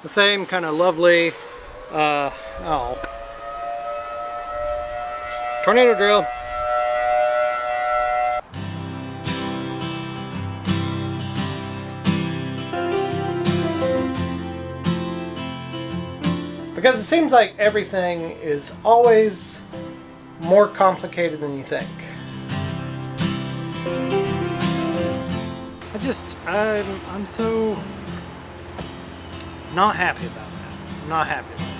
the same kind of lovely tornado drill. Because it seems like everything is always more complicated than you think. I'm so not happy about that. I'm not happy about that.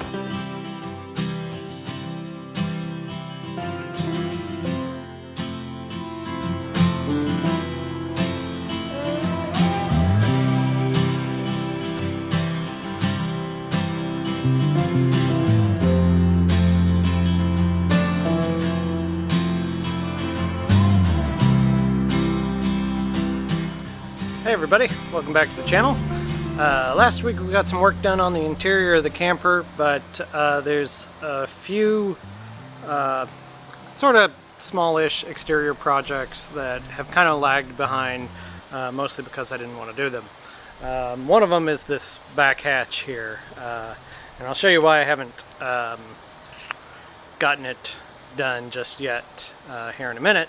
Hey everybody, welcome back to the channel. Last week we got some work done on the interior of the camper, but there's a few sort of smallish exterior projects that have kind of lagged behind, mostly because I didn't want to do them. One of them is this back hatch here, and I'll show you why I haven't gotten it done just yet here in a minute.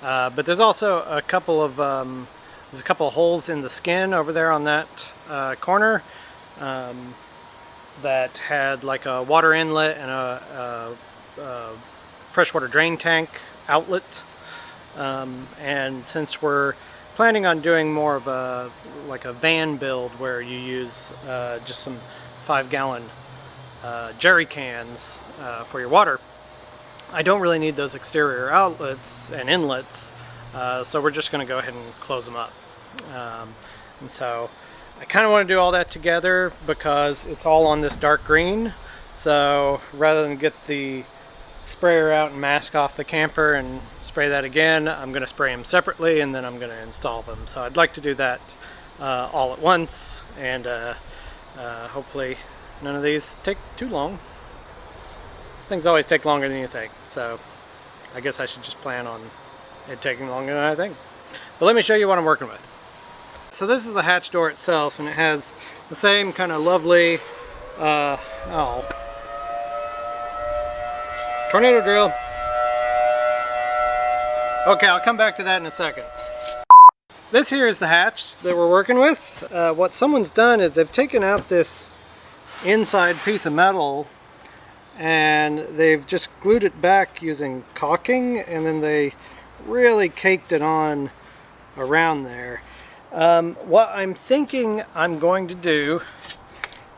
But there's also a couple of there's a couple of holes in the skin over there on that corner that had like a water inlet and a freshwater drain tank outlet. And since we're planning on doing more of a like a van build where you use just some 5-gallon jerry cans for your water, I don't really need those exterior outlets and inlets, so we're just going to go ahead and close them up. And so I kind of want to do all that together because it's all on this dark green, so rather than get the sprayer out and mask off the camper and spray that again, I'm going to spray them separately and then I'm going to install them. So I'd like to do that all at once, and hopefully none of these take too long. Things always take longer than you think, so I guess I should just plan on it taking longer than I think. But let me show you what I'm working with. So this is the hatch door itself, and it has the same kind of lovely tornado drill. Okay, I'll come back to that in a second. This here is the hatch that we're working with. What someone's done is they've taken out this inside piece of metal and they've just glued it back using caulking, and then they really caked it on around there. What I'm thinking I'm going to do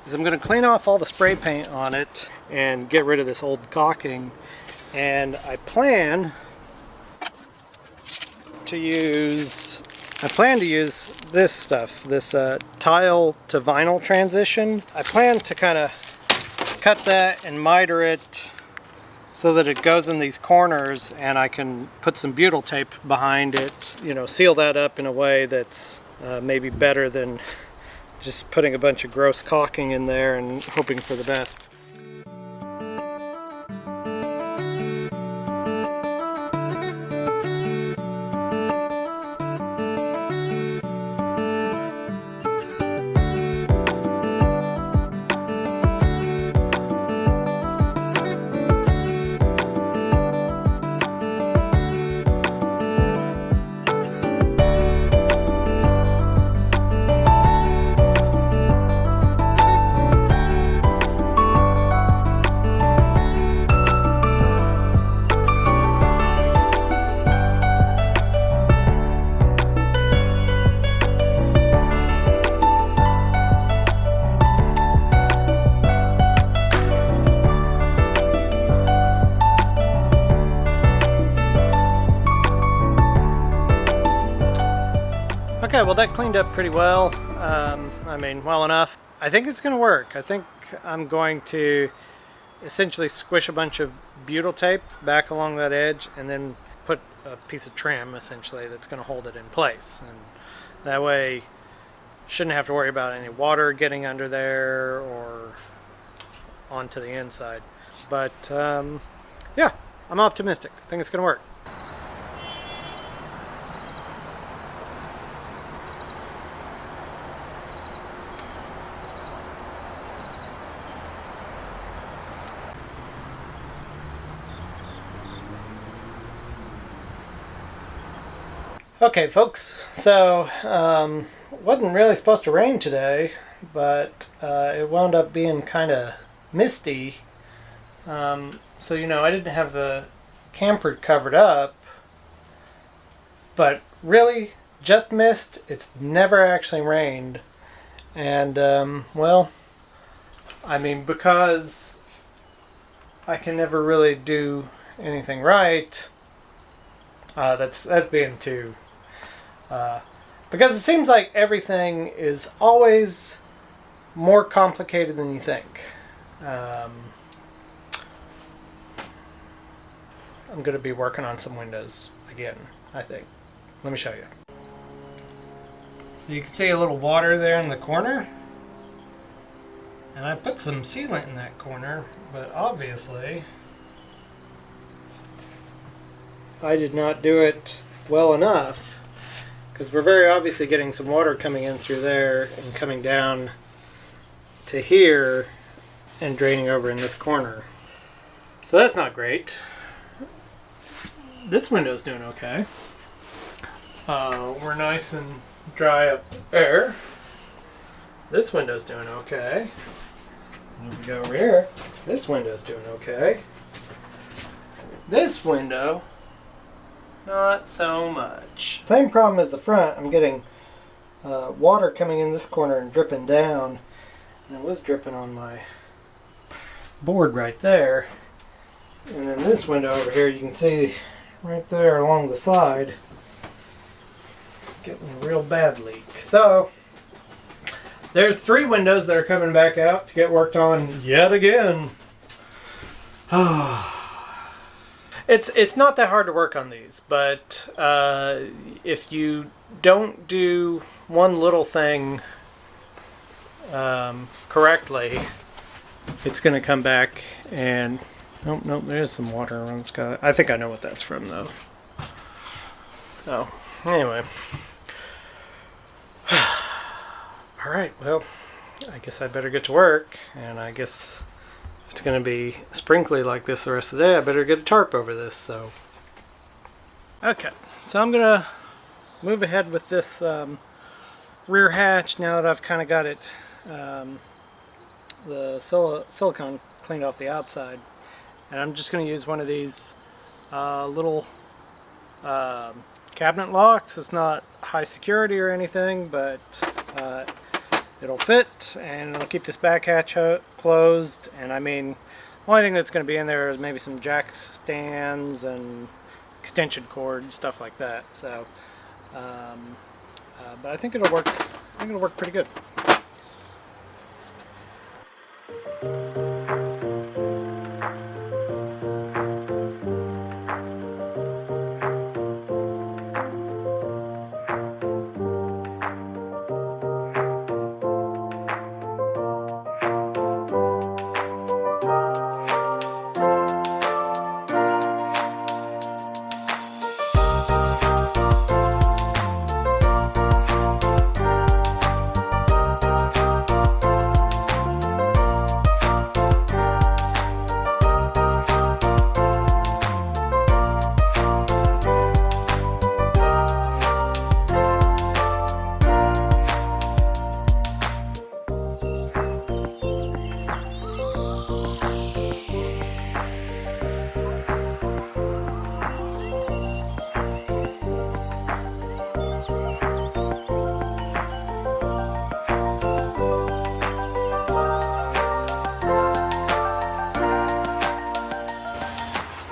is I'm going to clean off all the spray paint on it and get rid of this old caulking, and I plan to use this stuff, this tile to vinyl transition. I plan to kind of cut that and miter it so that it goes in these corners, and I can put some butyl tape behind it, you know, seal that up in a way that's maybe better than just putting a bunch of gross caulking in there and hoping for the best. Okay, well that cleaned up pretty well. I mean, well enough. I think it's going to work. I think I'm going to essentially squish a bunch of butyl tape back along that edge and then put a piece of trim essentially that's going to hold it in place. And that way, shouldn't have to worry about any water getting under there or onto the inside. But yeah, I'm optimistic. I think it's going to work. Okay, folks, so wasn't really supposed to rain today, but it wound up being kind of misty. So, you know, I didn't have the camper covered up, but really just mist. It's never actually rained. And, well, I mean, because I can never really do anything right, that's being too... because it seems like everything is always more complicated than you think. I'm going to be working on some windows again, I think. Let me show you. So you can see a little water there in the corner. And I put some sealant in that corner, but obviously I did not do it well enough, because we're very obviously getting some water coming in through there and coming down to here and draining over in this corner. So that's not great. This window's doing okay. We're nice and dry up there. This window's doing okay. If we go over here, this window's doing okay. This window, not so much. Same problem as the front. I'm getting water coming in this corner and dripping down. And it was dripping on my board right there. And then this window over here, you can see right there along the side, getting a real bad leak. So there's 3 windows that are coming back out to get worked on yet again. It's not that hard to work on these, but if you don't do one little thing correctly, it's going to come back and... Nope, there's some water around the sky. I think I know what that's from, though. So, anyway. Alright, well, I guess I better get to work, and I guess if it's going to be sprinkly like this the rest of the day, I better get a tarp over this, so. Okay, so I'm going to move ahead with this rear hatch now that I've kind of got it, the silicone cleaned off the outside. And I'm just going to use one of these little cabinet locks. It's not high security or anything, but it'll fit and it'll keep this back hatch closed. And I mean, the only thing that's going to be in there is maybe some jack stands and extension cord and stuff like that. So, but I think it'll work. I think it'll work pretty good.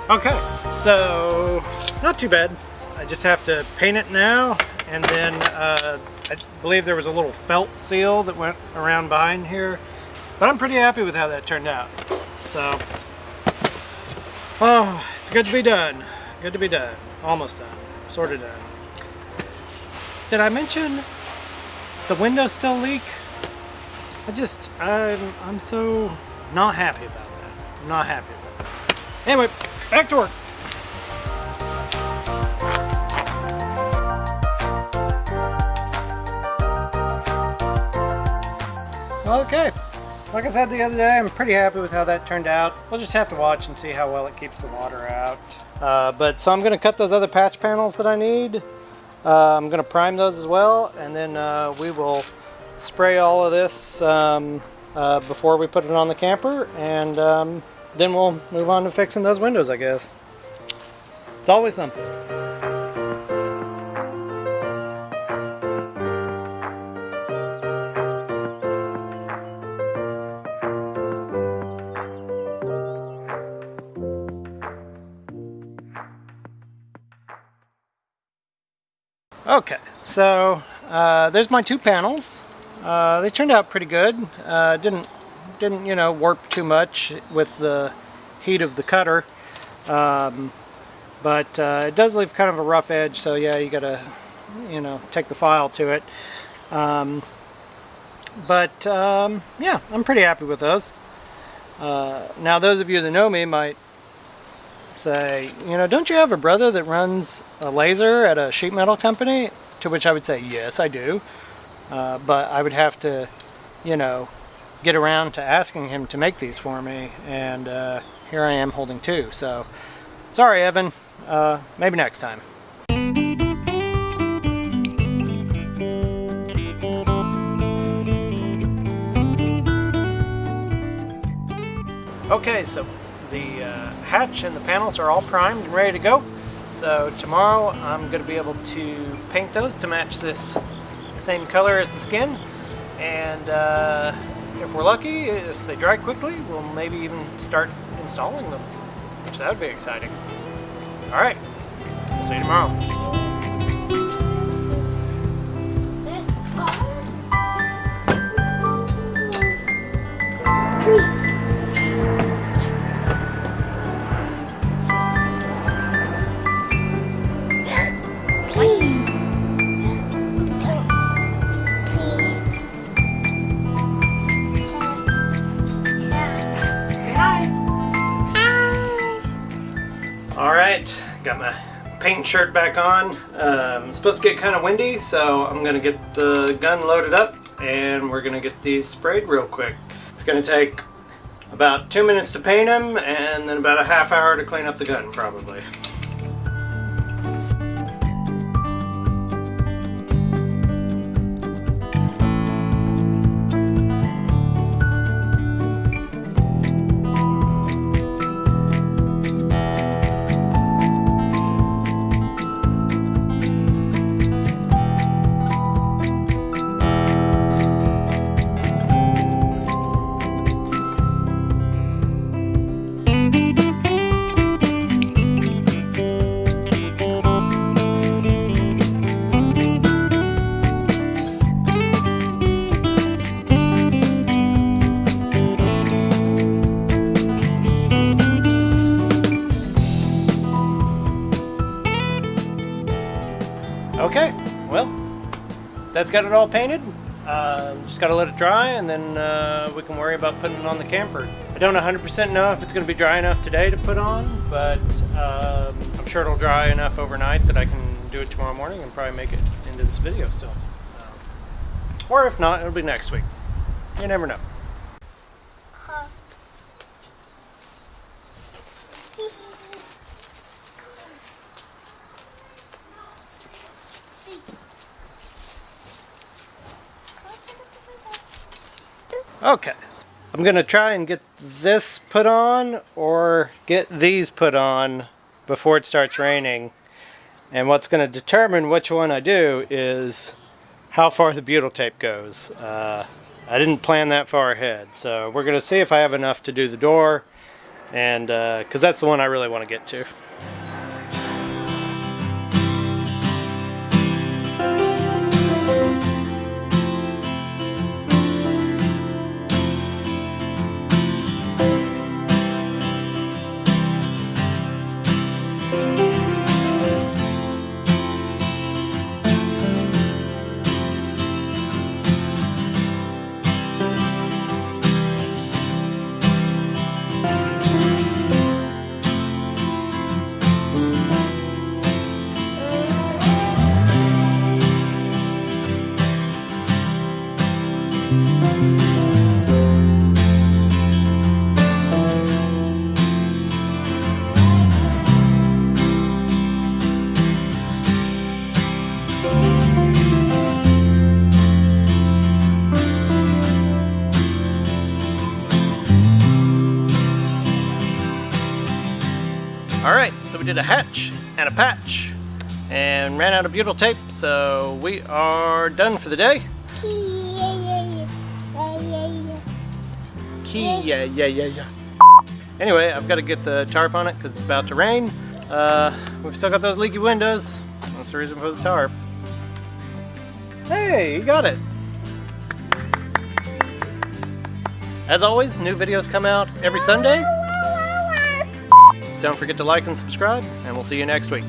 Okay, so not too bad. I just have to paint it now, and then I believe there was a little felt seal that went around behind here, but I'm pretty happy with how that turned out. So, oh, it's good to be done. Good to be done. Almost done. Sort of done. Did I mention the windows still leak? I'm so not happy about that. I'm not happy about that. Anyway, back to work. Okay, like I said the other day, I'm pretty happy with how that turned out. We'll just have to watch and see how well it keeps the water out. So I'm going to cut those other patch panels that I need, I'm going to prime those as well, and then we will spray all of this before we put it on the camper, and then we'll move on to fixing those windows, I guess. It's always something. Okay, so there's my two panels. They turned out pretty good. Didn't warp too much with the heat of the cutter, but it does leave kind of a rough edge. So yeah, you gotta take the file to it. Yeah, I'm pretty happy with those. Now, those of you that know me might say, don't you have a brother that runs a laser at a sheet metal company? To which I would say, yes, I do. But I would have to, get around to asking him to make these for me. And here I am holding two. So, sorry, Evan. Maybe next time. Okay, so the hatch and the panels are all primed and ready to go. So tomorrow I'm going to be able to paint those to match this same color as the skin. And if we're lucky, if they dry quickly, we'll maybe even start installing them, which that would be exciting. All right, see you tomorrow. Alright, got my paint shirt back on. It's supposed to get kind of windy, so I'm going to get the gun loaded up and we're going to get these sprayed real quick. It's going to take about 2 minutes to paint them and then about a half hour to clean up the gun probably. Okay, well, that's got it all painted. Just got to let it dry and then we can worry about putting it on the camper. I don't 100% know if it's going to be dry enough today to put on, but I'm sure it'll dry enough overnight that I can do it tomorrow morning and probably make it into this video still. Or if not, it'll be next week. You never know. Okay, I'm gonna try and get this put on or get these put on before it starts raining. And what's gonna determine which one I do is how far the butyl tape goes. I didn't plan that far ahead, so we're gonna see if I have enough to do the door, and because that's the one I really want to get to. Alright, so we did a hatch and a patch and ran out of butyl tape, so we are done for the day. Yeah. Anyway, I've got to get the tarp on it because it's about to rain. We've still got those leaky windows. That's the reason for the tarp. Hey, you got it. As always, new videos come out every Sunday. Don't forget to like and subscribe, and we'll see you next week.